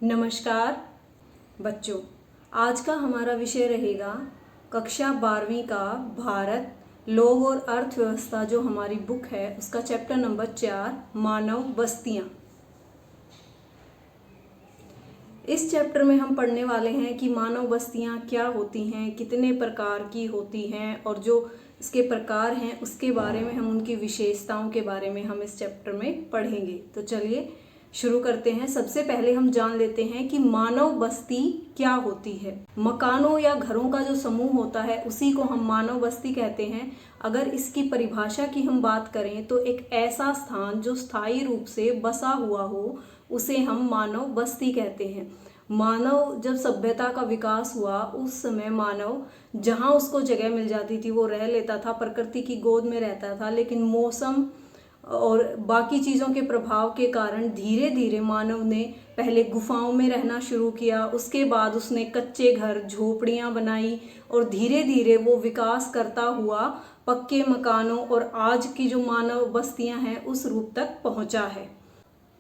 नमस्कार बच्चों, आज का हमारा विषय रहेगा कक्षा 12वीं का भारत, लोग और अर्थव्यवस्था। जो हमारी बुक है उसका चैप्टर नंबर 4 मानव बस्तियां। इस चैप्टर में हम पढ़ने वाले हैं कि मानव बस्तियां क्या होती हैं, कितने प्रकार की होती हैं और जो इसके प्रकार हैं उसके बारे में हम उनकी विशेषताओं के बारे में हम इस चैप्टर में पढ़ेंगे। तो चलिए शुरू करते हैं। सबसे पहले हम जान लेते हैं कि मानव बस्ती क्या होती है। मकानों या घरों का जो समूह होता है उसी को हम मानव बस्ती कहते हैं। अगर इसकी परिभाषा की हम बात करें तो एक ऐसा स्थान जो स्थायी रूप से बसा हुआ हो उसे हम मानव बस्ती कहते हैं। मानव जब सभ्यता का विकास हुआ उस समय मानव जहाँ उसको जगह मिल जाती थी वो रह लेता था, प्रकृति की गोद में रहता था। लेकिन मौसम और बाकी चीज़ों के प्रभाव के कारण धीरे धीरे मानव ने पहले गुफाओं में रहना शुरू किया, उसके बाद उसने कच्चे घर, झोपड़ियाँ बनाई और धीरे धीरे वो विकास करता हुआ पक्के मकानों और आज की जो मानव बस्तियाँ हैं उस रूप तक पहुँचा है।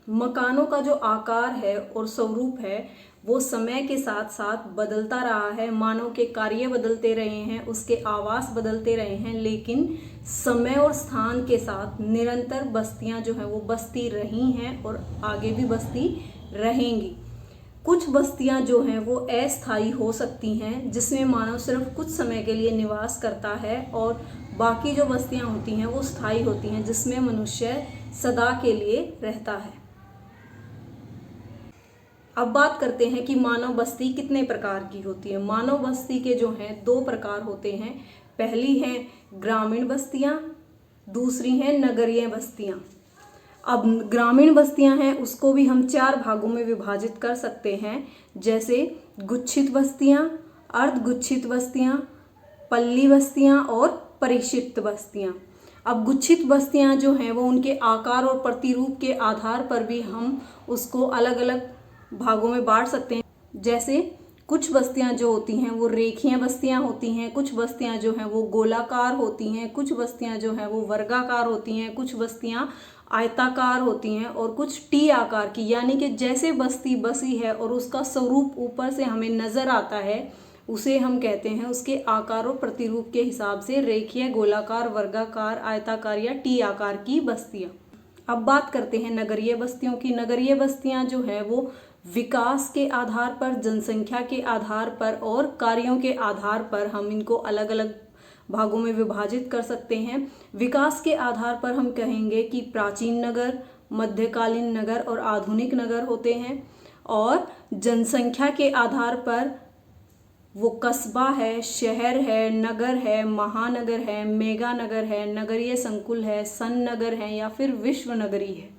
मकानों का जो आकार है और स्वरूप है वो समय के साथ साथ बदलता रहा है। मानव के कार्य बदलते रहे हैं, उसके आवास बदलते रहे हैं, लेकिन समय और स्थान के साथ निरंतर बस्तियां जो हैं वो बसती रही हैं और आगे भी बसती रहेंगी। कुछ बस्तियां जो हैं वो अस्थायी हो सकती हैं जिसमें मानव सिर्फ कुछ समय के लिए निवास करता है, और बाकी जो बस्तियां होती हैं वो स्थायी होती हैं जिसमें मनुष्य सदा के लिए रहता है। अब बात करते हैं कि मानव बस्ती कितने प्रकार की होती है। मानव बस्ती के जो हैं दो प्रकार होते हैं। पहली है ग्रामीण बस्तियां, दूसरी हैं नगरीय बस्तियां। अब ग्रामीण बस्तियां हैं उसको भी हम 4 भागों में विभाजित कर सकते हैं, जैसे गुच्छित बस्तियां, अर्धगुच्छित बस्तियां, पल्ली बस्तियां और परिक्षिप्त बस्तियां। अब गुच्छित बस्तियां जो हैं वो उनके आकार और प्रतिरूप के आधार पर भी हम उसको अलग अलग भागों में बांट सकते हैं। जैसे कुछ बस्तियां जो होती हैं वो रेखीय बस्तियां होती हैं, कुछ बस्तियां जो हैं वो गोलाकार होती हैं, कुछ बस्तियां जो हैं वो वर्गाकार होती हैं, कुछ बस्तियां आयताकार होती हैं और कुछ टी आकार की, यानी कि जैसे बस्ती बसी है और उसका स्वरूप ऊपर से हमें नजर आता है उसे हम कहते हैं उसके आकार और प्रतिरूप के हिसाब से रेखीय, गोलाकार, वर्गाकार, आयताकार या टी आकार की बस्तियां। अब बात करते हैं नगरीय बस्तियों की। नगरीय बस्तियां जो है वो विकास के आधार पर, जनसंख्या के आधार पर और कार्यों के आधार पर हम इनको अलग अलग भागों में विभाजित कर सकते हैं। विकास के आधार पर हम कहेंगे कि प्राचीन नगर, मध्यकालीन नगर और आधुनिक नगर होते हैं, और जनसंख्या के आधार पर वो कस्बा है, शहर है, नगर है, महानगर है, मेगा नगर है, नगरीय संकुल है, सन नगर है या फिर विश्व नगरी है।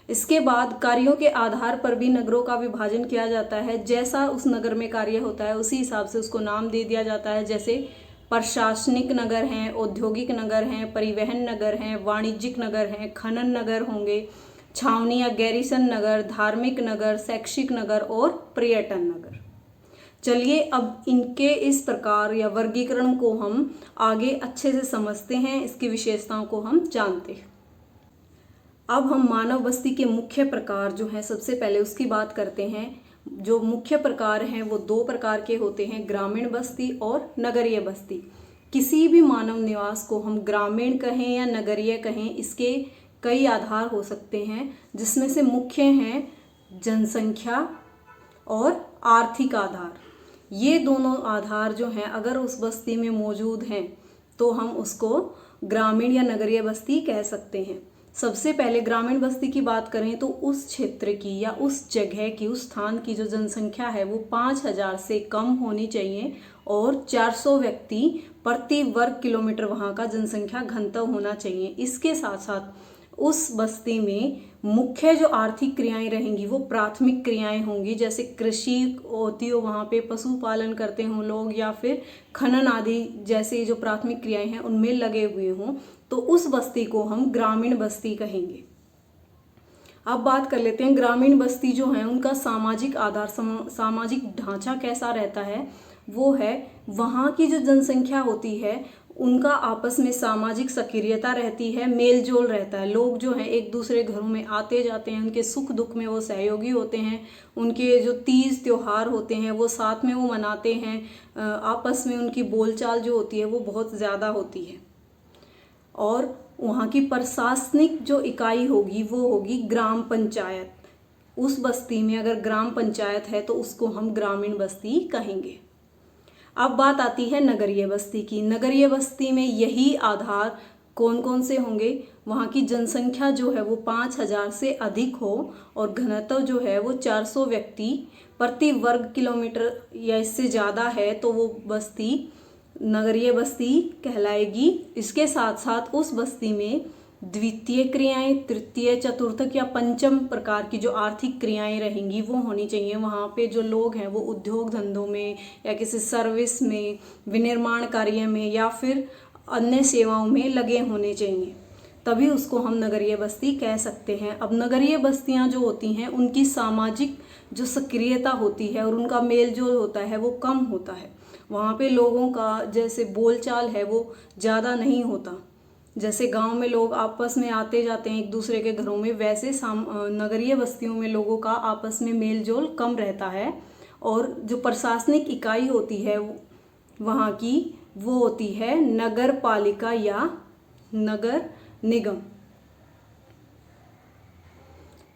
इसके बाद कार्यों के आधार पर भी नगरों का विभाजन किया जाता है। जैसा उस नगर में कार्य होता है उसी हिसाब से उसको नाम दे दिया जाता है। जैसे प्रशासनिक नगर हैं, औद्योगिक नगर हैं, परिवहन नगर हैं, वाणिज्यिक नगर हैं, खनन नगर होंगे, छावनी या गैरिसन नगर, धार्मिक नगर, शैक्षिक नगर और पर्यटन नगर। चलिए अब इनके इस प्रकार या वर्गीकरण को हम आगे अच्छे से समझते हैं, इसकी विशेषताओं को हम जानते हैं। अब हम मानव बस्ती के मुख्य प्रकार जो हैं सबसे पहले उसकी बात करते हैं। जो मुख्य प्रकार हैं वो 2 प्रकार के होते हैं, ग्रामीण बस्ती और नगरीय बस्ती। किसी भी मानव निवास को हम ग्रामीण कहें या नगरीय कहें, इसके कई आधार हो सकते हैं जिसमें से मुख्य हैं जनसंख्या और आर्थिक आधार। ये दोनों आधार जो हैं अगर उस बस्ती में मौजूद हैं तो हम उसको ग्रामीण या नगरीय बस्ती कह सकते हैं। सबसे पहले ग्रामीण बस्ती की बात करें तो उस क्षेत्र की या उस जगह की, उस स्थान की जो जनसंख्या है वो 5000 से कम होनी चाहिए और 400 व्यक्ति प्रति वर्ग किलोमीटर वहाँ का जनसंख्या घनत्व होना चाहिए। इसके साथ साथ उस बस्ती में मुख्य जो आर्थिक क्रियाएं रहेंगी वो प्राथमिक क्रियाएं होंगी, जैसे कृषि होती हो, वहाँ पे पशुपालन करते हों लोग, या फिर खनन आदि जैसे जो प्राथमिक क्रियाएं हैं उनमें लगे हुए हों, तो उस बस्ती को हम ग्रामीण बस्ती कहेंगे। अब बात कर लेते हैं ग्रामीण बस्ती जो है उनका सामाजिक आधार, सामाजिक ढांचा कैसा रहता है। वो है वहाँ की जो जनसंख्या होती है उनका आपस में सामाजिक सक्रियता रहती है, मेल जोल रहता है। लोग जो हैं एक दूसरे घरों में आते जाते हैं, उनके सुख दुख में वो सहयोगी होते हैं। उनके जो तीज त्योहार होते हैं वो साथ में वो मनाते हैं। आपस में उनकी बोलचाल जो होती है वो बहुत ज़्यादा होती है। और वहाँ की प्रशासनिक जो इकाई होगी वो होगी ग्राम पंचायत। उस बस्ती में अगर ग्राम पंचायत है तो उसको हम ग्रामीण बस्ती कहेंगे। अब बात आती है नगरीय बस्ती की। नगरीय बस्ती में यही आधार कौन कौन से होंगे? वहाँ की जनसंख्या जो है वो 5000 से अधिक हो और घनत्व जो है वो 400 व्यक्ति प्रति वर्ग किलोमीटर या इससे ज़्यादा है तो वो बस्ती नगरीय बस्ती कहलाएगी। इसके साथ साथ उस बस्ती में द्वितीय क्रियाएं, तृतीय, चतुर्थक या पंचम प्रकार की जो आर्थिक क्रियाएं रहेंगी वो होनी चाहिए। वहाँ पे जो लोग हैं वो उद्योग धंधों में या किसी सर्विस में, विनिर्माण कार्य में या फिर अन्य सेवाओं में लगे होने चाहिए, तभी उसको हम नगरीय बस्ती कह सकते हैं। अब नगरीय बस्तियाँ जो होती हैं उनकी सामाजिक जो सक्रियता होती है और उनका मेल जोल होता है वो कम होता है। वहाँ पे लोगों का जैसे बोलचाल है वो ज़्यादा नहीं होता। जैसे गांव में लोग आपस में आते जाते हैं एक दूसरे के घरों में, वैसे नगरीय बस्तियों में लोगों का आपस में मेल जोल कम रहता है। और जो प्रशासनिक इकाई होती है वहाँ की वो होती है नगर पालिका या नगर निगम।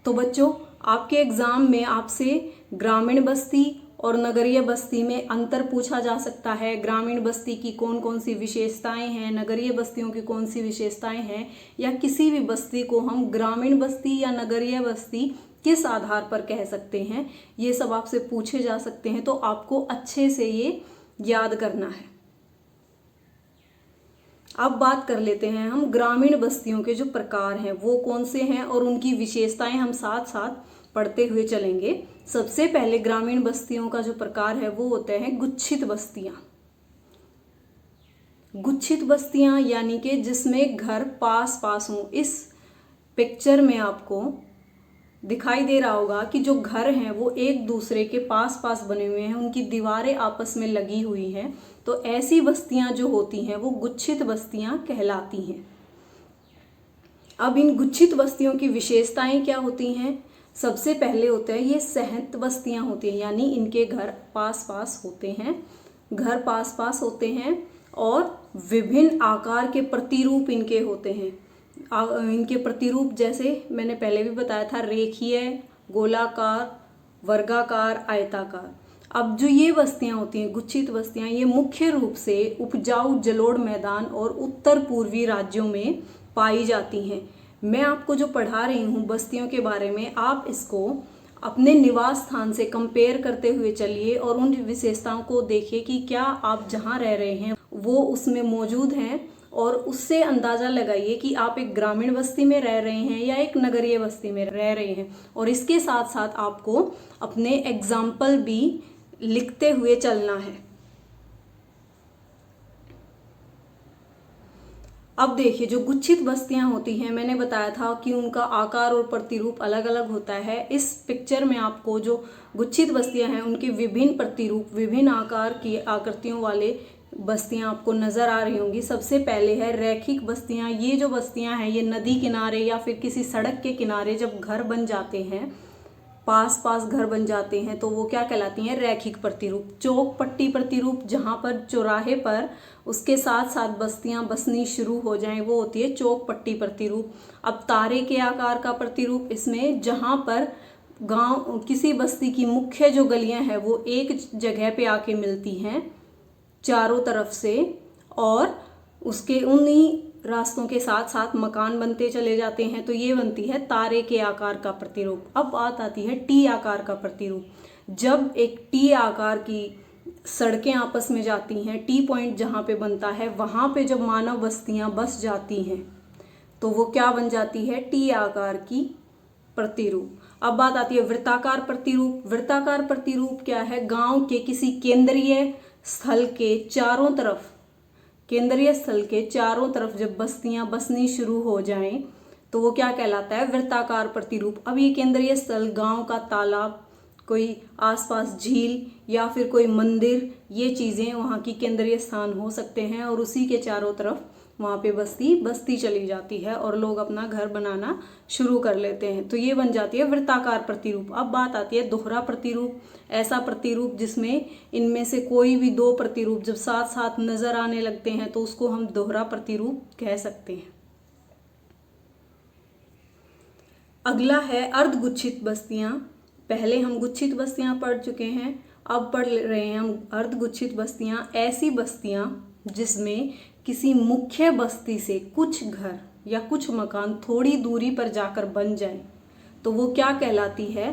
तो बच्चों, आपके एग्ज़ाम में आपसे ग्रामीण बस्ती और नगरीय बस्ती में अंतर पूछा जा सकता है। ग्रामीण बस्ती की कौन कौन सी विशेषताएं हैं, नगरीय बस्तियों की कौन सी विशेषताएं हैं, या किसी भी बस्ती को हम ग्रामीण बस्ती या नगरीय बस्ती किस आधार पर कह सकते हैं, ये सब आपसे पूछे जा सकते हैं। तो आपको अच्छे से ये याद करना है। अब बात कर लेते हैं हम ग्रामीण बस्तियों के जो प्रकार हैं वो कौन से हैं और उनकी विशेषताएं हम साथ साथ पढ़ते हुए चलेंगे। सबसे पहले ग्रामीण बस्तियों का जो प्रकार है वो होते हैं गुच्छित बस्तियां। गुच्छित बस्तियां यानी कि जिसमें घर पास पास हों। इस पिक्चर में आपको दिखाई दे रहा होगा कि जो घर हैं वो एक दूसरे के पास पास बने हुए हैं, उनकी दीवारें आपस में लगी हुई हैं। तो ऐसी बस्तियां जो होती हैं वो गुच्छित बस्तियां कहलाती हैं। अब इन गुच्छित बस्तियों की विशेषताएं क्या होती हैं? सबसे पहले होता है ये सहंत बस्तियां होती हैं, यानी इनके घर पास पास होते हैं, घर पास पास होते हैं और विभिन्न आकार के प्रतिरूप इनके होते हैं। इनके प्रतिरूप जैसे मैंने पहले भी बताया था, रेखीय, गोलाकार, वर्गाकार, आयताकार। अब जो ये बस्तियां होती हैं गुच्छित बस्तियां, ये मुख्य रूप से उपजाऊ जलोढ़ मैदान और उत्तर पूर्वी राज्यों में पाई जाती हैं। मैं आपको जो पढ़ा रही हूँ बस्तियों के बारे में, आप इसको अपने निवास स्थान से कंपेयर करते हुए चलिए और उन विशेषताओं को देखिए कि क्या आप जहाँ रह रहे हैं वो उसमें मौजूद हैं, और उससे अंदाज़ा लगाइए कि आप एक ग्रामीण बस्ती में रह रहे हैं या एक नगरीय बस्ती में रह रहे हैं। और इसके साथ साथ आपको अपने एग्जाम्पल भी लिखते हुए चलना है। अब देखिए, जो गुच्छित बस्तियां होती हैं, मैंने बताया था कि उनका आकार और प्रतिरूप अलग अलग होता है। इस पिक्चर में आपको जो गुच्छित बस्तियां हैं उनके विभिन्न प्रतिरूप, विभिन्न आकार की आकृतियों वाले बस्तियां आपको नज़र आ रही होंगी। सबसे पहले है रैखिक बस्तियां। ये जो बस्तियां हैं ये नदी किनारे या फिर किसी सड़क के किनारे जब घर बन जाते हैं, पास पास घर बन जाते हैं, तो वो क्या कहलाती हैं? रैखिक प्रतिरूप। चौक पट्टी प्रतिरूप, जहाँ पर चौराहे पर उसके साथ साथ बस्तियां बसनी शुरू हो जाएं, वो होती है चौक पट्टी प्रतिरूप। अब तारे के आकार का प्रतिरूप, इसमें जहाँ पर गांव किसी बस्ती की मुख्य जो गलियां हैं वो एक जगह पे आके मिलती हैं चारों तरफ से, और उसके उन्हीं रास्तों के साथ साथ मकान बनते चले जाते हैं, तो ये बनती है तारे के आकार का प्रतिरूप। अब बात आती है टी आकार का प्रतिरूप। जब एक टी आकार की सड़कें आपस में जाती हैं, टी पॉइंट जहाँ पे बनता है, वहाँ पे जब मानव बस्तियाँ बस जाती हैं तो वो क्या बन जाती है? टी आकार की प्रतिरूप। अब बात आती है वृत्ताकार प्रतिरूप। वृत्ताकार प्रतिरूप क्या है? गांव के किसी केंद्रीय स्थल के चारों तरफ, केंद्रीय स्थल के चारों तरफ जब बस्तियां बसनी शुरू हो जाएं तो वो क्या कहलाता है? वृत्ताकार प्रतिरूप। अब ये केंद्रीय स्थल गांव का तालाब कोई आसपास झील या फिर कोई मंदिर, ये चीज़ें वहाँ की केंद्रीय स्थान हो सकते हैं और उसी के चारों तरफ वहाँ पे बस्ती बस्ती चली जाती है और लोग अपना घर बनाना शुरू कर लेते हैं। तो ये बन जाती है वृत्ताकार प्रतिरूप। अब बात आती है दोहरा प्रतिरूप। ऐसा प्रतिरूप जिसमें इनमें से कोई भी दो प्रतिरूप जब साथ साथ नजर आने लगते हैं तो उसको हम दोहरा प्रतिरूप कह सकते हैं। अगला है अर्धगुच्छित बस्तियां। पहले हम गुच्छित बस्तियां पढ़ चुके हैं, अब पढ़ रहे हैं हम अर्धगुच्छित बस्तियां। ऐसी बस्तियां जिसमें किसी मुख्य बस्ती से कुछ घर या कुछ मकान थोड़ी दूरी पर जाकर बन जाए तो वो क्या कहलाती है?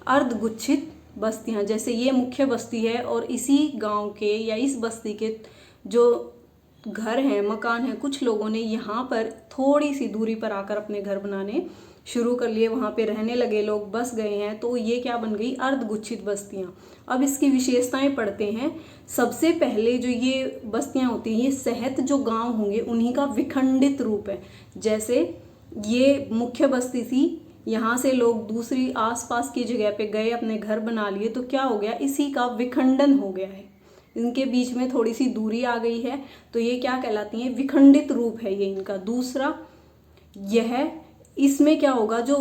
अर्धगुच्छित बस्तियां। जैसे ये मुख्य बस्ती है और इसी गांव के या इस बस्ती के जो घर हैं, मकान हैं, कुछ लोगों ने यहाँ पर थोड़ी सी दूरी पर आकर अपने घर बनाने शुरू कर लिए, वहाँ पे रहने लगे, लोग बस गए हैं, तो ये क्या बन गई? अर्धगुच्छित बस्तियाँ। अब इसकी विशेषताएं पढ़ते हैं। सबसे पहले जो ये बस्तियाँ होती हैं, ये सहत जो गांव होंगे उन्हीं का विखंडित रूप है। जैसे ये मुख्य बस्ती थी, यहाँ से लोग दूसरी आसपास की जगह पे गए, अपने घर बना लिए, तो क्या हो गया? इसी का विखंडन हो गया है, इनके बीच में थोड़ी सी दूरी आ गई है, तो ये क्या कहलाती हैं? विखंडित रूप है ये इनका। दूसरा यह, इसमें क्या होगा? जो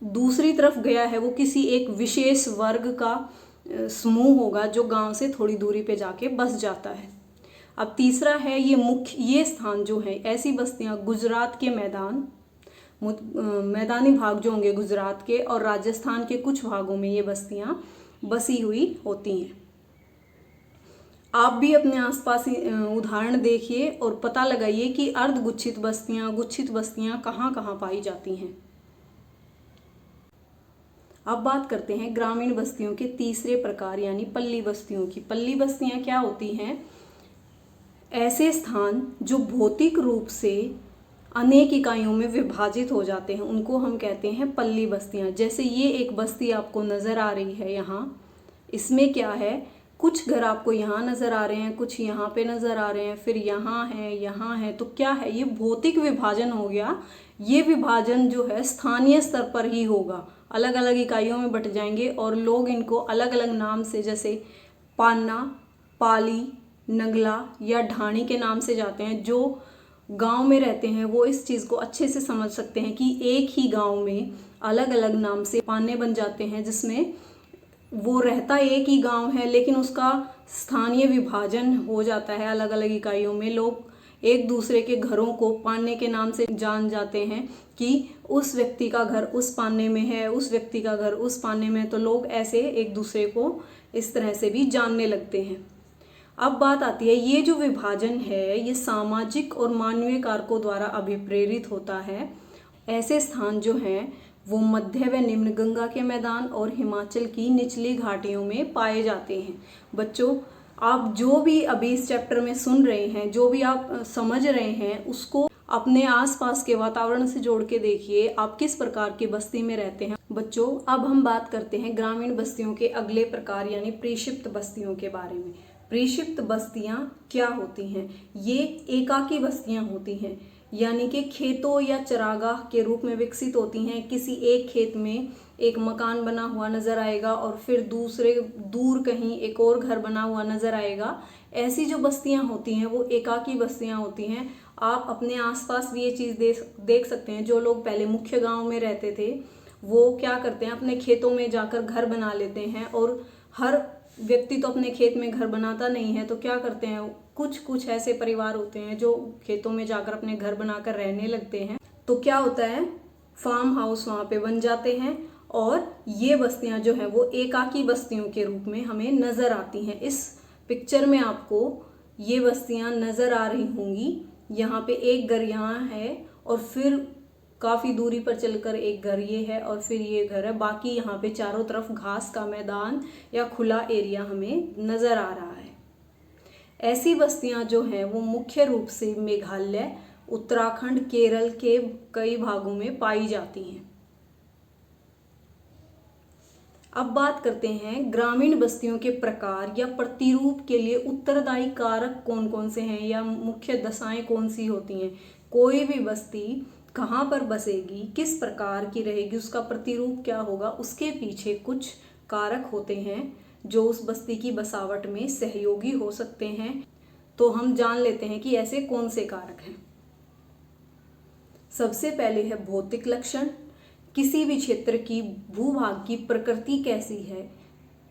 दूसरी तरफ गया है वो किसी एक विशेष वर्ग का समूह होगा जो गांव से थोड़ी दूरी पे जाके बस जाता है। अब तीसरा है ये स्थान जो है, ऐसी बस्तियां गुजरात के मैदानी भाग जो होंगे गुजरात के और राजस्थान के कुछ भागों में ये बस्तियां बसी हुई होती हैं। आप भी अपने आसपास उदाहरण देखिए और पता लगाइए कि अर्धगुच्छित बस्तियां, गुच्छित बस्तियां कहाँ कहाँ पाई जाती हैं। अब बात करते हैं ग्रामीण बस्तियों के तीसरे प्रकार यानी पल्ली बस्तियों की। पल्ली बस्तियां क्या होती हैं? ऐसे स्थान जो भौतिक रूप से अनेक इकाइयों में विभाजित हो जाते हैं, उनको हम कहते हैं पल्ली बस्तियां। जैसे ये एक बस्ती आपको नजर आ रही है यहाँ, इसमें क्या है? कुछ घर आपको यहाँ नजर आ रहे हैं, कुछ यहाँ पे नजर आ रहे हैं, फिर यहाँ है, तो क्या है? ये भौतिक विभाजन हो गया। ये विभाजन जो है स्थानीय स्तर पर ही होगा, अलग अलग इकाइयों में बट जाएंगे और लोग इनको अलग अलग नाम से, जैसे पान्ना, पाली, नगला या ढाणी के नाम से जाते हैं। जो गांव में रहते हैं वो इस चीज़ को अच्छे से समझ सकते हैं कि एक ही गांव में अलग अलग नाम से पान्ने बन जाते हैं, जिसमें वो रहता एक ही गांव है लेकिन उसका स्थानीय विभाजन हो जाता है अलग अलग इकाइयों में। लोग एक दूसरे के घरों को पान्ने के नाम से जान जाते हैं कि उस व्यक्ति का घर उस पान्ने में है, उस व्यक्ति का घर उस पान्ने में है, तो लोग ऐसे एक दूसरे को इस तरह से भी जानने लगते हैं। अब बात आती है, ये जो विभाजन है ये सामाजिक और मानवीय कारकों द्वारा अभिप्रेरित होता है। ऐसे स्थान जो हैं वो मध्य व निम्न गंगा के मैदान और हिमाचल की निचली घाटियों में पाए जाते हैं। बच्चों, आप जो भी अभी इस चैप्टर में सुन रहे हैं, जो भी आप समझ रहे हैं, उसको अपने आसपास के वातावरण से जोड़ के देखिए, आप किस प्रकार की बस्ती में रहते हैं। बच्चों, अब हम बात करते हैं ग्रामीण बस्तियों के अगले प्रकार यानी परिक्षिप्त बस्तियों के बारे में। परिक्षिप्त बस्तियां क्या होती हैं? ये एकाकी बस्तियां होती हैं, यानी कि खेतों या चरागाह के रूप में विकसित होती हैं। किसी एक खेत में एक मकान बना हुआ नजर आएगा और फिर दूसरे दूर कहीं एक और घर बना हुआ नजर आएगा। ऐसी जो बस्तियां होती हैं वो एकाकी बस्तियां होती हैं। आप अपने आसपास भी ये चीज़ देख सकते हैं। जो लोग पहले मुख्य गांव में रहते थे वो क्या करते हैं, अपने खेतों में जाकर घर बना लेते हैं। और हर व्यक्ति तो अपने खेत में घर बनाता नहीं है, तो क्या करते हैं, कुछ ऐसे परिवार होते हैं जो खेतों में जाकर अपने घर बनाकर रहने लगते हैं। तो क्या होता है, फार्म हाउस वहाँ पे बन जाते हैं और ये बस्तियाँ जो हैं वो एकाकी बस्तियों के रूप में हमें नज़र आती हैं। इस पिक्चर में आपको ये बस्तियाँ नज़र आ रही होंगी। यहाँ पे एक घर यहाँ है और फिर काफ़ी दूरी पर चलकर एक घर ये है और फिर ये घर है। बाकी यहाँ पे चारों तरफ घास का मैदान या खुला एरिया हमें नज़र आ रहा है। ऐसी बस्तियाँ जो हैं वो मुख्य रूप से मेघालय, उत्तराखंड, केरल के कई भागों में पाई जाती हैं। अब बात करते हैं ग्रामीण बस्तियों के प्रकार या प्रतिरूप के लिए उत्तरदायी कारक कौन कौन से हैं या मुख्य दशाएं कौन सी होती हैं। कोई भी बस्ती कहाँ पर बसेगी, किस प्रकार की रहेगी, उसका प्रतिरूप क्या होगा, उसके पीछे कुछ कारक होते हैं जो उस बस्ती की बसावट में सहयोगी हो सकते हैं। तो हम जान लेते हैं कि ऐसे कौन से कारक हैं। सबसे पहले है भौतिक लक्षण। किसी भी क्षेत्र की भूभाग की प्रकृति कैसी है,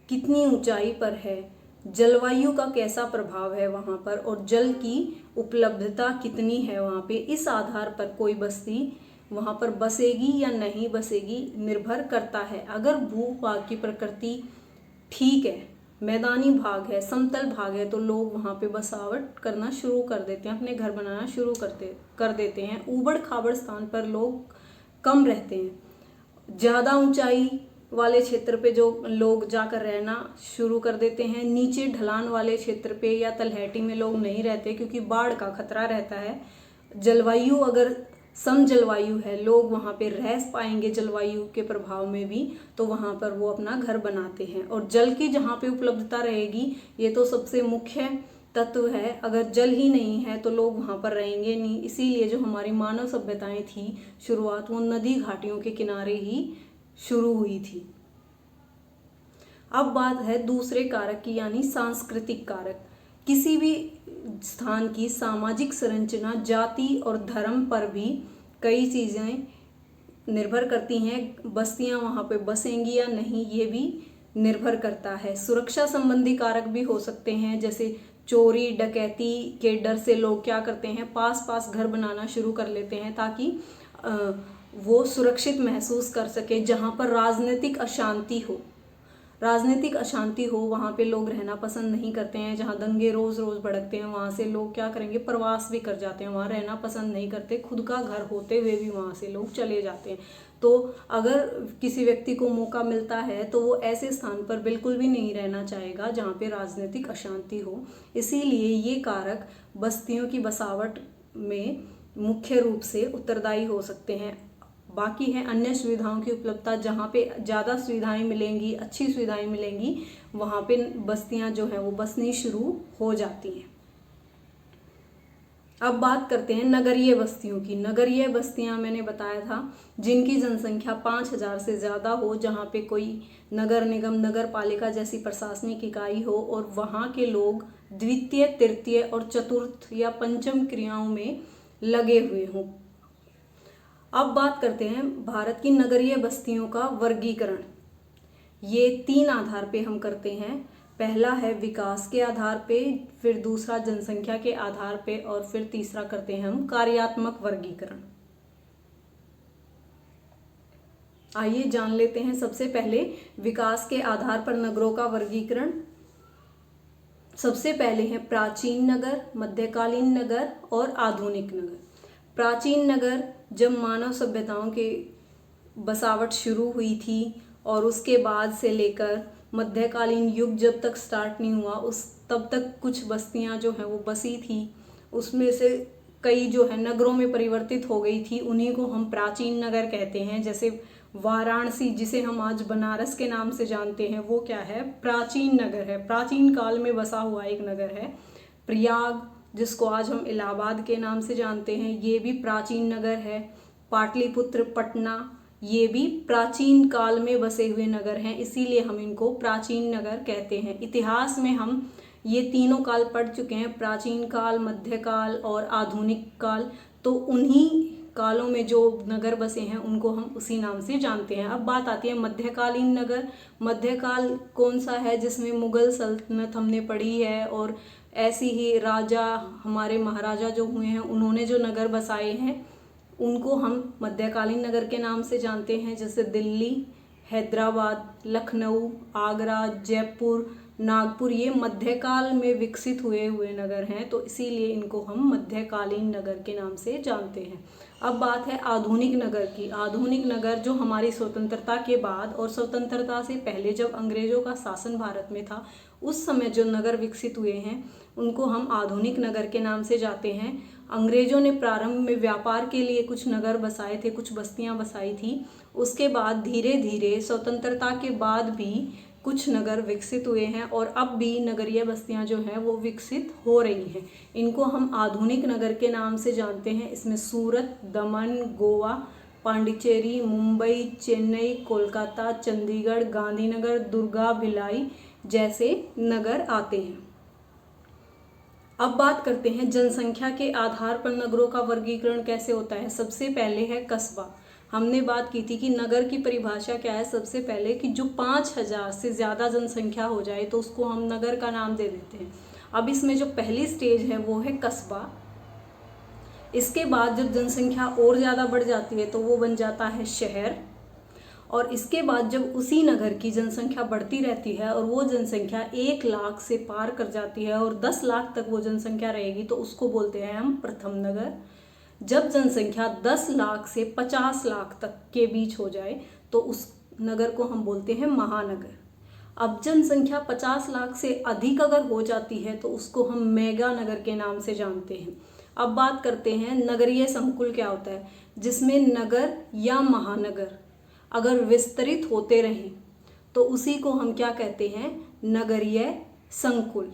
कितनी ऊंचाई पर है, जलवायु का कैसा प्रभाव है वहाँ पर, और जल की उपलब्धता कितनी है वहाँ पे, इस आधार पर कोई बस्ती वहाँ पर बसेगी या नहीं बसेगी निर्भर करता है। अगर भूभाग की प्रकृति ठीक है, मैदानी भाग है, समतल भाग है, तो लोग वहाँ पे बसावट करना शुरू कर देते हैं, अपने घर बनाना शुरू कर देते हैं। ऊबड़ खाबड़ स्थान पर लोग कम रहते हैं। ज़्यादा ऊंचाई वाले क्षेत्र पे जो लोग जाकर रहना शुरू कर देते हैं। नीचे ढलान वाले क्षेत्र पे या तलहटी में लोग नहीं रहते क्योंकि बाढ़ का खतरा रहता है। जलवायु अगर सम जलवायु है, लोग वहाँ पे रह पाएंगे जलवायु के प्रभाव में भी, तो वहाँ पर वो अपना घर बनाते हैं। और जल की जहाँ पे उपलब्धता रहेगी, ये तो सबसे मुख्य तत्व है। अगर जल ही नहीं है तो लोग वहाँ पर रहेंगे नहीं। इसीलिए जो हमारी मानव सभ्यताएं थी शुरुआत, वो नदी घाटियों के किनारे ही शुरू हुई थी। अब बात है दूसरे कारक की, यानी सांस्कृतिक कारक। किसी भी स्थान की सामाजिक संरचना, जाति और धर्म पर भी कई चीज़ें निर्भर करती हैं। बस्तियां वहाँ पे बसेंगी या नहीं, ये भी निर्भर करता है। सुरक्षा संबंधी कारक भी हो सकते हैं, जैसे चोरी डकैती के डर से लोग क्या करते हैं, पास पास घर बनाना शुरू कर लेते हैं ताकि वो सुरक्षित महसूस कर सके। जहाँ पर राजनीतिक अशांति हो वहाँ पे लोग रहना पसंद नहीं करते हैं। जहाँ दंगे रोज रोज भड़कते हैं, वहाँ से लोग क्या करेंगे, प्रवास भी कर जाते हैं, वहाँ रहना पसंद नहीं करते। खुद का घर होते हुए भी वहाँ से लोग चले जाते हैं। तो अगर किसी व्यक्ति को मौका मिलता है तो वो ऐसे स्थान पर बिल्कुल भी नहीं रहना चाहेगा जहाँ पे राजनीतिक अशांति हो। इसीलिए ये कारक बस्तियों की बसावट में मुख्य रूप से उत्तरदायी हो सकते हैं। बाकी है अन्य सुविधाओं की उपलब्धता। जहाँ पे ज़्यादा सुविधाएं मिलेंगी, अच्छी सुविधाएं मिलेंगी, वहाँ पे बस्तियां जो हैं वो बसनी शुरू हो जाती हैं। अब बात करते हैं नगरीय बस्तियों की। नगरीय बस्तियां मैंने बताया था जिनकी जनसंख्या 5000 से ज़्यादा हो, जहाँ पे कोई नगर निगम, नगर पालिका जैसी प्रशासनिक इकाई हो और वहाँ के लोग द्वितीय, तृतीय और चतुर्थ या पंचम क्रियाओं में लगे हुए हों। अब बात करते हैं भारत की नगरीय बस्तियों का वर्गीकरण। ये 3 आधार पे हम करते हैं। पहला है विकास के आधार पे, फिर दूसरा जनसंख्या के आधार पे, और फिर तीसरा करते हैं हम कार्यात्मक वर्गीकरण। आइए जान लेते हैं सबसे पहले विकास के आधार पर नगरों का वर्गीकरण। सबसे पहले है प्राचीन नगर, मध्यकालीन नगर और आधुनिक नगर। प्राचीन नगर जब मानव सभ्यताओं के बसावट शुरू हुई थी और उसके बाद से लेकर मध्यकालीन युग जब तक स्टार्ट नहीं हुआ तब तक कुछ बस्तियां जो हैं वो बसी थी। उसमें से कई जो है नगरों में परिवर्तित हो गई थी, उन्हीं को हम प्राचीन नगर कहते हैं। जैसे वाराणसी, जिसे हम आज बनारस के नाम से जानते हैं, वो क्या है, प्राचीन नगर है, प्राचीन काल में बसा हुआ एक नगर है। प्रयाग, जिसको आज हम इलाहाबाद के नाम से जानते हैं, ये भी प्राचीन नगर है। पाटलिपुत्र, पटना, ये भी प्राचीन काल में बसे हुए नगर हैं, इसीलिए हम इनको प्राचीन नगर कहते हैं। इतिहास में हम ये तीनों काल पढ़ चुके हैं, प्राचीन काल, मध्यकाल और आधुनिक काल। तो उन्हीं कालों में जो नगर बसे हैं उनको हम उसी नाम से जानते हैं। अब बात आती है मध्यकालीन नगर। मध्यकाल कौन सा है, जिसमें मुगल सल्तनत हमने पढ़ी है और ऐसी ही राजा, हमारे महाराजा जो हुए हैं, उन्होंने जो नगर बसाए हैं उनको हम मध्यकालीन नगर के नाम से जानते हैं। जैसे दिल्ली, हैदराबाद, लखनऊ, आगरा, जयपुर, नागपुर, ये मध्यकाल में विकसित हुए नगर हैं, तो इसीलिए इनको हम मध्यकालीन नगर के नाम से जानते हैं। अब बात है आधुनिक नगर की। आधुनिक नगर जो हमारी स्वतंत्रता के बाद और स्वतंत्रता से पहले जब अंग्रेजों का शासन भारत में था, उस समय जो नगर विकसित हुए हैं उनको हम आधुनिक नगर के नाम से जानते हैं। अंग्रेजों ने प्रारंभ में व्यापार के लिए कुछ नगर बसाए थे, कुछ बस्तियां बसाई थी। उसके बाद धीरे धीरे स्वतंत्रता के बाद भी कुछ नगर विकसित हुए हैं और अब भी नगरीय बस्तियां जो हैं वो विकसित हो रही हैं। इनको हम आधुनिक नगर के नाम से जानते हैं। इसमें सूरत, दमन, गोवा, पांडिचेरी, मुंबई, चेन्नई, कोलकाता, चंडीगढ़, गांधीनगर, दुर्गा, भिलाई जैसे नगर आते हैं। अब बात करते हैं जनसंख्या के आधार पर नगरों का वर्गीकरण कैसे होता है। सबसे पहले है कस्बा। हमने बात की थी कि नगर की परिभाषा क्या है। सबसे पहले कि जो 5000 से ज़्यादा जनसंख्या हो जाए तो उसको हम नगर का नाम दे देते हैं। अब इसमें जो पहली स्टेज है वो है कस्बा। इसके बाद जब जनसंख्या और ज़्यादा बढ़ जाती है तो वो बन जाता है शहर। और इसके बाद जब उसी नगर की जनसंख्या बढ़ती रहती है और वो जनसंख्या 1 लाख से पार कर जाती है और 10 लाख तक वो जनसंख्या रहेगी तो उसको बोलते हैं हम प्रथम नगर। जब जनसंख्या 10 लाख से 50 लाख तक के बीच हो जाए तो उस नगर को हम बोलते हैं महानगर। अब जनसंख्या 50 लाख से अधिक अगर हो जाती है तो उसको हम मेगा नगर के नाम से जानते हैं। अब बात करते हैं नगरीय संकुल क्या होता है, जिसमें नगर या महानगर अगर विस्तरित होते रहें तो उसी को हम क्या कहते हैं, नगरीय संकुल।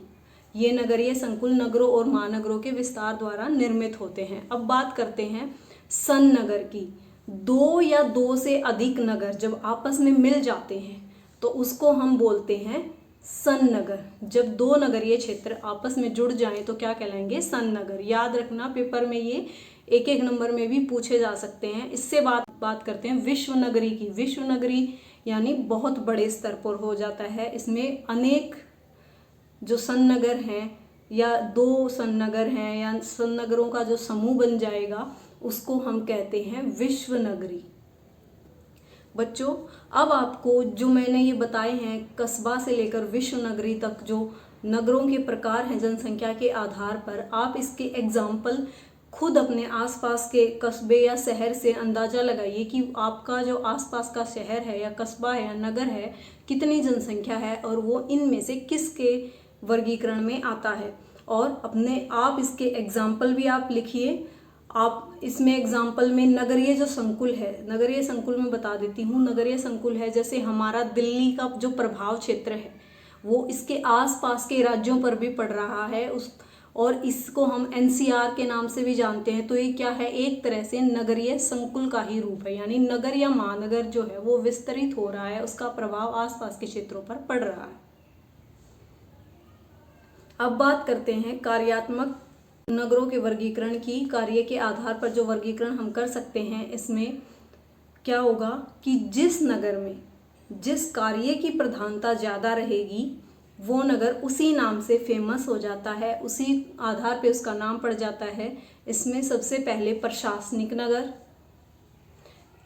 ये नगरीय संकुल नगरों और महानगरों के विस्तार द्वारा निर्मित होते हैं। अब बात करते हैं सन्नगर की। 2 या 2 से अधिक नगर जब आपस में मिल जाते हैं तो उसको हम बोलते हैं सन्नगर। जब 2 नगरीय क्षेत्र आपस में जुड़ जाएं तो क्या कहलाएंगे, सन्नगर। याद रखना, पेपर में ये एक एक नंबर में भी पूछे जा सकते हैं। इससे बात करते हैं विश्व नगरी की। विश्व नगरी यानी बहुत बड़े स्तर पर हो जाता है। इसमें अनेक जो सन्नगर हैं या 2 सन्नगर हैं या सन्नगरों का जो समूह बन जाएगा उसको हम कहते हैं विश्व नगरी। बच्चों, अब आपको जो मैंने ये बताए हैं कस्बा से लेकर विश्व नगरी तक जो नगरों के प्रकार हैं जनसंख्या के आधार पर, आप इसके एग्जाम्पल खुद अपने आसपास के कस्बे या शहर से अंदाज़ा लगाइए कि आपका जो आसपास का शहर है या कस्बा है या नगर है कितनी जनसंख्या है और वो इनमें से किसके वर्गीकरण में आता है। और अपने आप इसके एग्जाम्पल भी आप लिखिए। आप इसमें एग्जाम्पल में नगरीय जो संकुल है, नगरीय संकुल में बता देती हूँ। नगरीय संकुल है जैसे हमारा दिल्ली का जो प्रभाव क्षेत्र है वो इसके आसपास के राज्यों पर भी पड़ रहा है और इसको हम एनसीआर के नाम से भी जानते हैं। तो ये क्या है, एक तरह से नगरीय संकुल का ही रूप है। यानी नगर या महानगर जो है वो विस्तरित हो रहा है, उसका प्रभाव आसपास के क्षेत्रों पर पड़ रहा है। अब बात करते हैं कार्यात्मक नगरों के वर्गीकरण की। कार्य के आधार पर जो वर्गीकरण हम कर सकते हैं, इसमें क्या होगा कि जिस नगर में जिस कार्य की प्रधानता ज़्यादा रहेगी वो नगर उसी नाम से फेमस हो जाता है, उसी आधार पे उसका नाम पड़ जाता है। इसमें सबसे पहले प्रशासनिक नगर,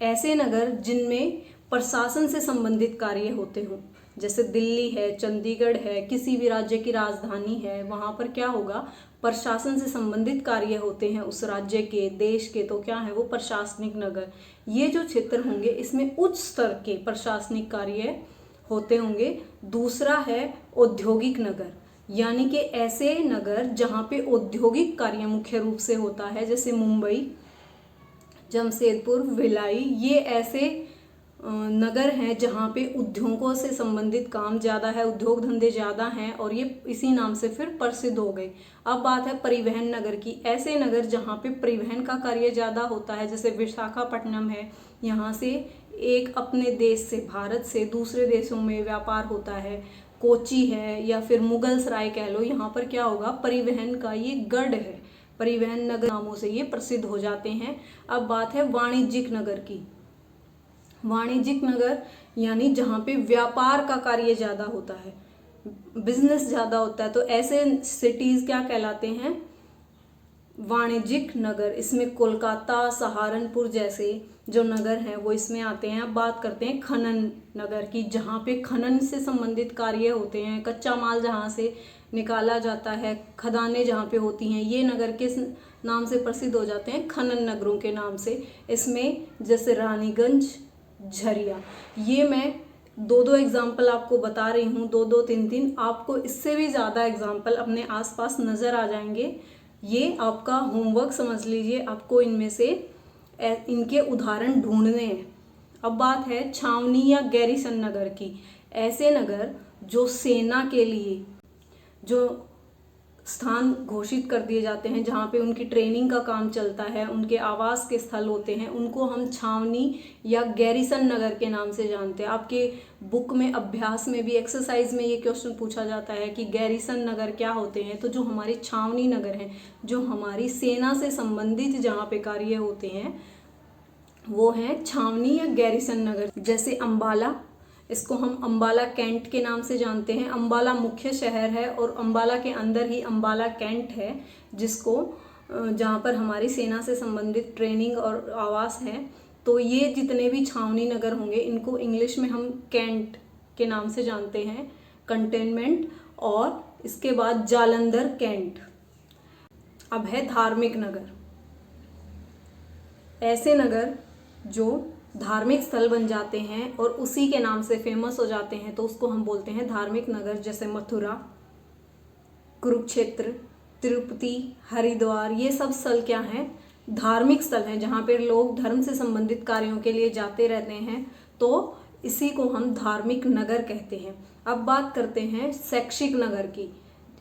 ऐसे नगर जिनमें प्रशासन से संबंधित कार्य होते हों, जैसे दिल्ली है, चंडीगढ़ है, किसी भी राज्य की राजधानी है, वहाँ पर क्या होगा, प्रशासन से संबंधित कार्य होते हैं उस राज्य के, देश के, तो क्या है वो प्रशासनिक नगर। ये जो क्षेत्र होंगे इसमें उच्च स्तर के प्रशासनिक कार्य होते होंगे। दूसरा है औद्योगिक नगर, यानी कि ऐसे नगर जहाँ पे औद्योगिक कार्य मुख्य रूप से होता है, जैसे मुंबई, जमशेदपुर, भिलाई, ये ऐसे नगर हैं जहाँ पे उद्योगों से संबंधित काम ज़्यादा है, उद्योग धंधे ज़्यादा हैं और ये इसी नाम से फिर प्रसिद्ध हो गए। अब बात है परिवहन नगर की। ऐसे नगर जहाँ पे परिवहन का कार्य ज़्यादा होता है, जैसे विशाखापट्टनम है, यहाँ से एक अपने देश से, भारत से दूसरे देशों में व्यापार होता है। कोची है या फिर मुगल सराय कह लो, यहाँ पर क्या होगा, परिवहन का ये गढ़ है। परिवहन नगर नामों से ये प्रसिद्ध हो जाते हैं। अब बात है वाणिज्यिक नगर की। वाणिज्यिक नगर यानी जहाँ पे व्यापार का कार्य ज़्यादा होता है, बिजनेस ज़्यादा होता है, तो ऐसे सिटीज़ क्या कहलाते हैं, वाणिज्यिक नगर। इसमें कोलकाता, सहारनपुर जैसे जो नगर हैं वो इसमें आते हैं। अब बात करते हैं खनन नगर की, जहाँ पे खनन से संबंधित कार्य होते हैं, कच्चा माल जहाँ से निकाला जाता है, खदानें जहाँ पे होती हैं, ये नगर किस नाम से प्रसिद्ध हो जाते हैं, खनन नगरों के नाम से। इसमें जैसे रानीगंज, झरिया, ये मैं 2-2 एग्जाम्पल आपको बता रही हूँ, 2-2, 3-3, आपको इससे भी ज़्यादा एग्जाम्पल अपने आसपास नज़र आ जाएंगे। ये आपका होमवर्क समझ लीजिए, आपको इनमें से इनके उदाहरण ढूंढने हैं। अब बात है छावनी या गैरीसन नगर की। ऐसे नगर जो सेना के लिए, जो स्थान घोषित कर दिए जाते हैं जहाँ पे उनकी ट्रेनिंग का काम चलता है, उनके आवास के स्थल होते हैं, उनको हम छावनी या गैरिसन नगर के नाम से जानते हैं। आपके बुक में अभ्यास में भी एक्सरसाइज में ये क्वेश्चन पूछा जाता है कि गैरिसन नगर क्या होते हैं। तो जो हमारे छावनी नगर हैं, जो हमारी सेना से संबंधित जहाँ पे कार्य होते हैं, वो हैं छावनी या गैरिसन नगर। जैसे अम्बाला, इसको हम अम्बाला कैंट के नाम से जानते हैं। अम्बाला मुख्य शहर है और अम्बाला के अंदर ही अम्बाला कैंट है, जिसको जहाँ पर हमारी सेना से संबंधित ट्रेनिंग और आवास है। तो ये जितने भी छावनी नगर होंगे, इनको इंग्लिश में हम कैंट के नाम से जानते हैं, कंटेनमेंट। और इसके बाद जालंधर कैंट। अब है धार्मिक नगर। ऐसे नगर जो धार्मिक स्थल बन जाते हैं और उसी के नाम से फेमस हो जाते हैं, तो उसको हम बोलते हैं धार्मिक नगर। जैसे मथुरा, कुरुक्षेत्र, तिरुपति, हरिद्वार, ये सब स्थल क्या हैं? धार्मिक स्थल हैं, जहाँ पर लोग धर्म से संबंधित कार्यों के लिए जाते रहते हैं। तो इसी को हम धार्मिक नगर कहते हैं। अब बात करते हैं शैक्षिक नगर की।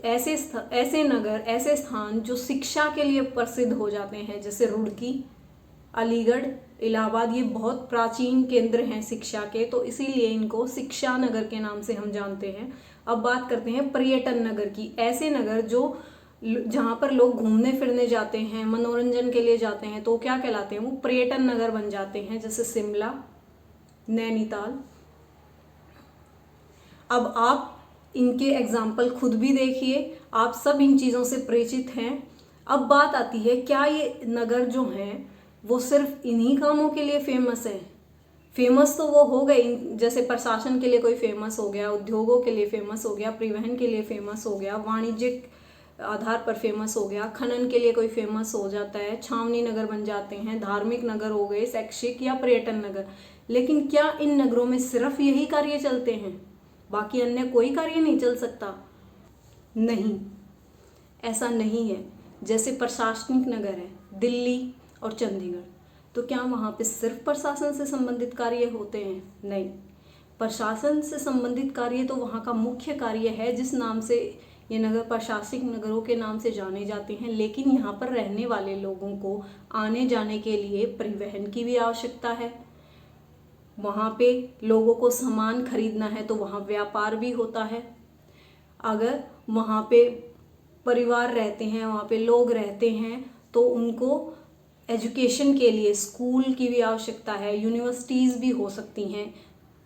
ऐसे नगर, ऐसे स्थान जो शिक्षा के लिए प्रसिद्ध हो जाते हैं, जैसे रुड़की, अलीगढ़, इलाहाबाद, ये बहुत प्राचीन केंद्र हैं शिक्षा के, तो इसीलिए इनको शिक्षा नगर के नाम से हम जानते हैं। अब बात करते हैं पर्यटन नगर की। ऐसे नगर जो जहाँ पर लोग घूमने फिरने जाते हैं, मनोरंजन के लिए जाते हैं, तो क्या कहलाते हैं? वो पर्यटन नगर बन जाते हैं। जैसे शिमला, नैनीताल। अब आप इनके एग्जाम्पल खुद भी देखिए, आप सब इन चीज़ों से परिचित हैं। अब बात आती है, क्या ये नगर जो हैं वो सिर्फ इन्हीं कामों के लिए फेमस है? फेमस तो वो हो गए, जैसे प्रशासन के लिए कोई फेमस हो गया, उद्योगों के लिए फेमस हो गया, परिवहन के लिए फेमस हो गया, वाणिज्यिक आधार पर फेमस हो गया, खनन के लिए कोई फेमस हो जाता है, छावनी नगर बन जाते हैं, धार्मिक नगर हो गए, शैक्षिक या पर्यटन नगर। लेकिन क्या इन नगरों में सिर्फ यही कार्य चलते हैं, बाकी अन्य कोई कार्य नहीं चल सकता? नहीं, ऐसा नहीं है। जैसे प्रशासनिक नगर है दिल्ली और चंडीगढ़, तो क्या वहाँ पे सिर्फ प्रशासन से संबंधित कार्य होते हैं? नहीं, प्रशासन से संबंधित कार्य तो वहाँ का मुख्य कार्य है, जिस नाम से ये नगर प्रशासनिक नगरों के नाम से जाने जाते हैं। लेकिन यहाँ पर रहने वाले लोगों को आने जाने के लिए परिवहन की भी आवश्यकता है। वहाँ पे लोगों को सामान खरीदना है तो वहाँ व्यापार भी होता है। अगर वहाँ पे परिवार रहते हैं, वहाँ पे लोग रहते हैं, तो उनको एजुकेशन के लिए स्कूल की भी आवश्यकता है, यूनिवर्सिटीज़ भी हो सकती हैं।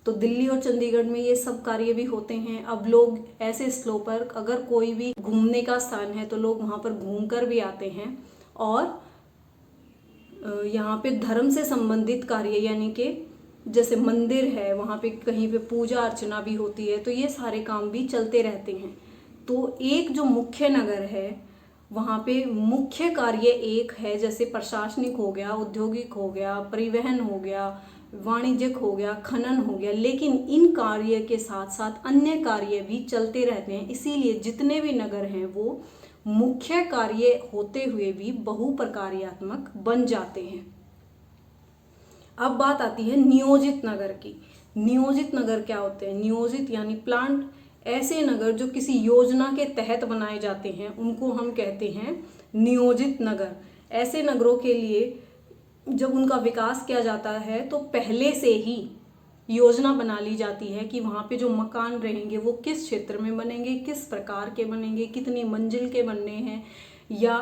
तो दिल्ली और चंडीगढ़ में ये सब कार्य भी होते हैं। अब लोग ऐसे स्थलों पर, अगर कोई भी घूमने का स्थान है, तो लोग वहाँ पर घूमकर भी आते हैं। और यहाँ पे धर्म से संबंधित कार्य, यानी कि जैसे मंदिर है, वहाँ पे कहीं पे पूजा अर्चना भी होती है, तो ये सारे काम भी चलते रहते हैं। तो एक जो मुख्य नगर है, वहाँ पे मुख्य कार्य एक है, जैसे प्रशासनिक हो गया, औद्योगिक हो गया, परिवहन हो गया, वाणिज्यिक हो गया, खनन हो गया। लेकिन इन कार्य के साथ साथ अन्य कार्य भी चलते रहते हैं। इसीलिए जितने भी नगर हैं वो मुख्य कार्य होते हुए भी बहुप्रकार्यात्मक बन जाते हैं। अब बात आती है नियोजित नगर की। नियोजित नगर क्या होते हैं? नियोजित यानी प्लान्ड। ऐसे नगर जो किसी योजना के तहत बनाए जाते हैं, उनको हम कहते हैं नियोजित नगर। ऐसे नगरों के लिए जब उनका विकास किया जाता है, तो पहले से ही योजना बना ली जाती है कि वहाँ पे जो मकान रहेंगे वो किस क्षेत्र में बनेंगे, किस प्रकार के बनेंगे, कितनी मंजिल के बनने हैं, या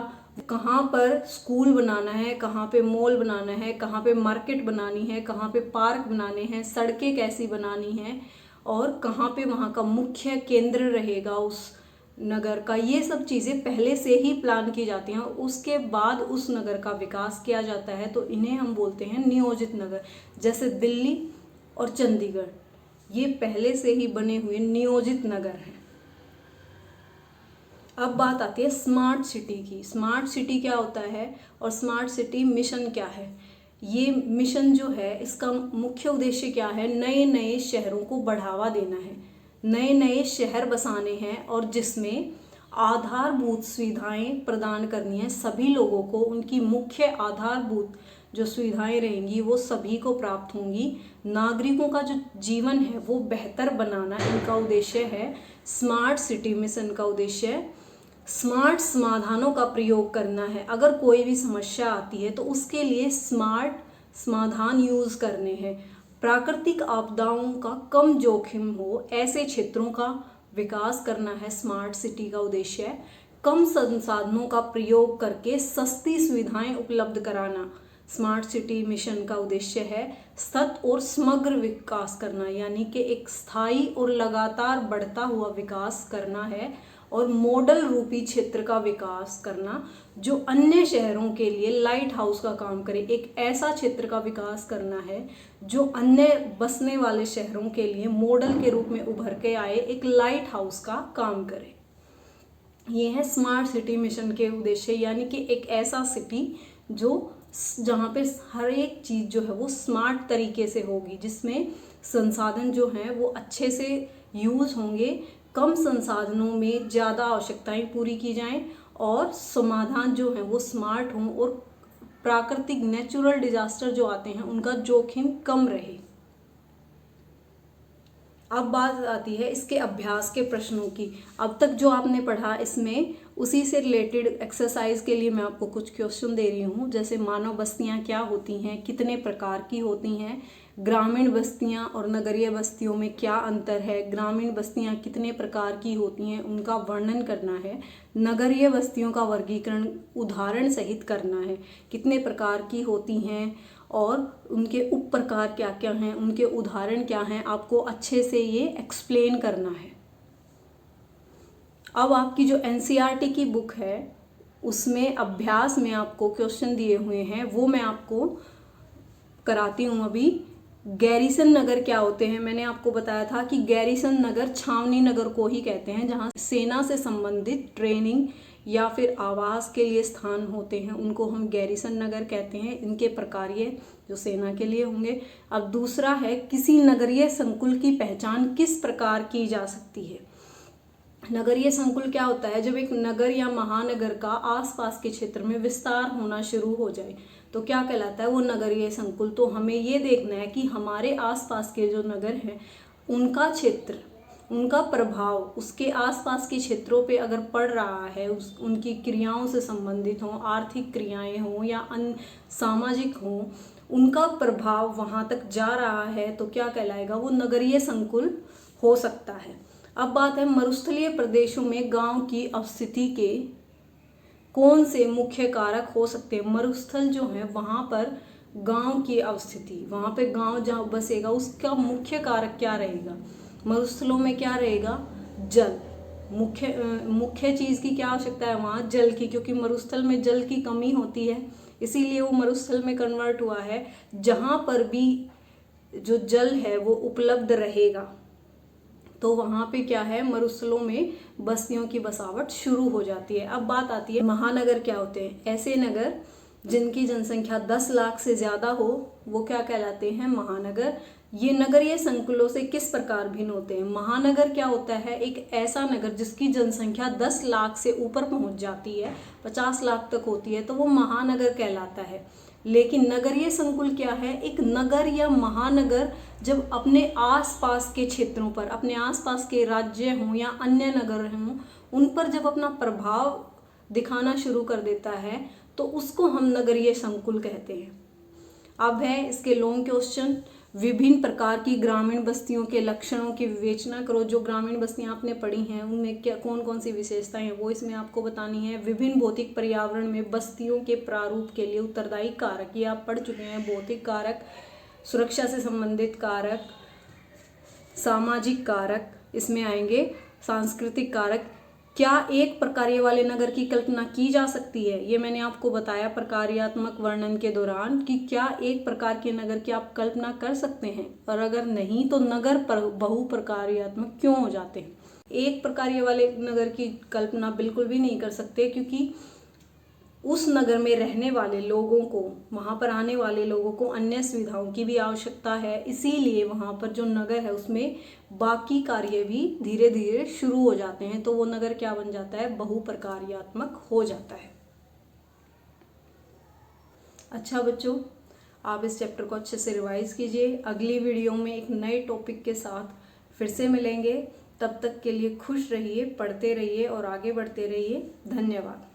कहाँ पर स्कूल बनाना है, कहाँ पे मॉल बनाना है, कहाँ पे मार्केट बनानी है, कहाँ पे पार्क बनाने हैं, सड़कें कैसी बनानी हैं, और कहाँ पे वहाँ का मुख्य केंद्र रहेगा उस नगर का। ये सब चीज़ें पहले से ही प्लान की जाती हैं, उसके बाद उस नगर का विकास किया जाता है। तो इन्हें हम बोलते हैं नियोजित नगर। जैसे दिल्ली और चंडीगढ़, ये पहले से ही बने हुए नियोजित नगर हैं। अब बात आती है स्मार्ट सिटी की। स्मार्ट सिटी क्या होता है और स्मार्ट सिटी मिशन क्या है? ये मिशन जो है, इसका मुख्य उद्देश्य क्या है? नए नए शहरों को बढ़ावा देना है, नए नए शहर बसाने हैं, और जिसमें आधारभूत सुविधाएं प्रदान करनी है सभी लोगों को। उनकी मुख्य आधारभूत जो सुविधाएं रहेंगी वो सभी को प्राप्त होंगी। नागरिकों का जो जीवन है वो बेहतर बनाना इनका उद्देश्य है। स्मार्ट सिटी मिशन का उद्देश्य स्मार्ट समाधानों का प्रयोग करना है। अगर कोई भी समस्या आती है तो उसके लिए स्मार्ट समाधान यूज करने हैं। प्राकृतिक आपदाओं का कम जोखिम हो ऐसे क्षेत्रों का विकास करना है स्मार्ट सिटी का उद्देश्य। कम संसाधनों का प्रयोग करके सस्ती सुविधाएं उपलब्ध कराना स्मार्ट सिटी मिशन का उद्देश्य है। सतत और समग्र विकास करना, यानी कि एक स्थायी और लगातार बढ़ता हुआ विकास करना है। और मॉडल रूपी क्षेत्र का विकास करना जो अन्य शहरों के लिए लाइट हाउस का काम करे। एक ऐसा क्षेत्र का विकास करना है जो अन्य बसने वाले शहरों के लिए मॉडल के रूप में उभर के आए, एक लाइट हाउस का काम करे। ये है स्मार्ट सिटी मिशन के उद्देश्य, यानी कि एक ऐसा सिटी जो जहाँ पे हर एक चीज़ जो है वो स्मार्ट तरीके से होगी, जिसमें संसाधन जो हैं वो अच्छे से यूज़ होंगे, कम संसाधनों में ज़्यादा आवश्यकताएं पूरी की जाएं और समाधान जो है वो स्मार्ट हों और प्राकृतिक नेचुरल डिजास्टर जो आते हैं उनका जोखिम कम रहे। अब बात आती है इसके अभ्यास के प्रश्नों की। अब तक जो आपने पढ़ा इसमें उसी से रिलेटेड एक्सरसाइज के लिए मैं आपको कुछ क्वेश्चन दे रही हूँ। जैसे मानव बस्तियाँ क्या होती हैं, कितने प्रकार की होती हैं, ग्रामीण बस्तियाँ और नगरीय बस्तियों में क्या अंतर है, ग्रामीण बस्तियाँ कितने प्रकार की होती हैं उनका वर्णन करना है, नगरीय बस्तियों का वर्गीकरण उदाहरण सहित करना है, कितने प्रकार की होती हैं और उनके उप प्रकार क्या क्या हैं, उनके उदाहरण क्या हैं, आपको अच्छे से ये एक्सप्लेन करना है। अब आपकी जो एनसीईआरटी की बुक है उसमें अभ्यास में आपको क्वेश्चन दिए हुए हैं, वो मैं आपको कराती हूँ अभी। गैरीसन नगर क्या होते हैं? मैंने आपको बताया था कि गैरीसन नगर छावनी नगर को ही कहते हैं, जहाँ सेना से संबंधित ट्रेनिंग या फिर आवास के लिए स्थान होते हैं, उनको हम गैरीसन नगर कहते हैं। इनके प्रकार ये जो सेना के लिए होंगे। अब दूसरा है, किसी नगरीय संकुल की पहचान किस प्रकार की जा सकती है? नगरीय संकुल क्या होता है? जब एक नगर या महानगर का आसपास के क्षेत्र में विस्तार होना शुरू हो जाए तो क्या कहलाता है? वो नगरीय संकुल। तो हमें ये देखना है कि हमारे आसपास के जो नगर हैं उनका क्षेत्र, उनका प्रभाव उसके आसपास के क्षेत्रों पे अगर पड़ रहा है, उनकी क्रियाओं से संबंधित हों, आर्थिक क्रियाएं हों या अन्य सामाजिक हों, उनका प्रभाव वहाँ तक जा रहा है तो क्या कहलाएगा? वो नगरीय संकुल हो सकता है। अब बात है मरुस्थलीय प्रदेशों में गांव की अवस्थिति के कौन से मुख्य कारक हो सकते हैं? मरुस्थल जो है वहाँ पर गांव की अवस्थिति, वहाँ पे गांव जहाँ बसेगा उसका मुख्य कारक क्या रहेगा? मरुस्थलों में क्या रहेगा? जल। मुख्य चीज़ की क्या आवश्यकता है वहाँ? जल की, क्योंकि मरुस्थल में जल की कमी होती है, इसीलिए वो मरुस्थल में कन्वर्ट हुआ है। जहाँ पर भी जो जल है वो उपलब्ध रहेगा तो वहाँ पे क्या है? मरुस्थलों में बस्तियों की बसावट शुरू हो जाती है। अब बात आती है महानगर क्या होते हैं? ऐसे नगर जिनकी जनसंख्या 10 लाख से ज़्यादा हो वो क्या कहलाते हैं? महानगर। ये नगरीय संकुलों से किस प्रकार भिन्न होते हैं? महानगर क्या होता है? एक ऐसा नगर जिसकी जनसंख्या 10 लाख से ऊपर पहुंच जाती है, 50 लाख तक होती है, तो वो महानगर कहलाता है। लेकिन नगरीय संकुल क्या है? एक नगर या महानगर जब अपने आसपास के क्षेत्रों पर, अपने आसपास के राज्य हों या अन्य नगर हों, उन पर जब अपना प्रभाव दिखाना शुरू कर देता है तो उसको हम नगरीय संकुल कहते हैं। अब है इसके लॉन्ग क्वेश्चन। विभिन्न प्रकार की ग्रामीण बस्तियों के लक्षणों की विवेचना करो। जो ग्रामीण बस्तियां आपने पढ़ी हैं उनमें क्या कौन कौन सी विशेषताएं हैं वो इसमें आपको बतानी है। विभिन्न भौतिक पर्यावरण में बस्तियों के प्रारूप के लिए उत्तरदायी कारक, ये आप पढ़ चुके हैं। भौतिक कारक, सुरक्षा से संबंधित कारक, सामाजिक कारक इसमें आएंगे, सांस्कृतिक कारक। क्या एक प्रकार्य वाले नगर की कल्पना की जा सकती है? ये मैंने आपको बताया प्रकार्यात्मक वर्णन के दौरान कि क्या एक प्रकार के नगर की आप कल्पना कर सकते हैं, और अगर नहीं तो नगर बहुप्रकार्यात्मक क्यों हो जाते हैं? एक प्रकार्य वाले नगर की कल्पना बिल्कुल भी नहीं कर सकते, क्योंकि उस नगर में रहने वाले लोगों को, वहाँ पर आने वाले लोगों को अन्य सुविधाओं की भी आवश्यकता है। इसीलिए वहाँ पर जो नगर है उसमें बाकी कार्य भी धीरे धीरे शुरू हो जाते हैं, तो वो नगर क्या बन जाता है? बहुप्रकार्यात्मक हो जाता है। अच्छा बच्चों, आप इस चैप्टर को अच्छे से रिवाइज कीजिए। अगली वीडियो में एक नए टॉपिक के साथ फिर से मिलेंगे। तब तक के लिए खुश रहिए, पढ़ते रहिए और आगे बढ़ते रहिए। धन्यवाद।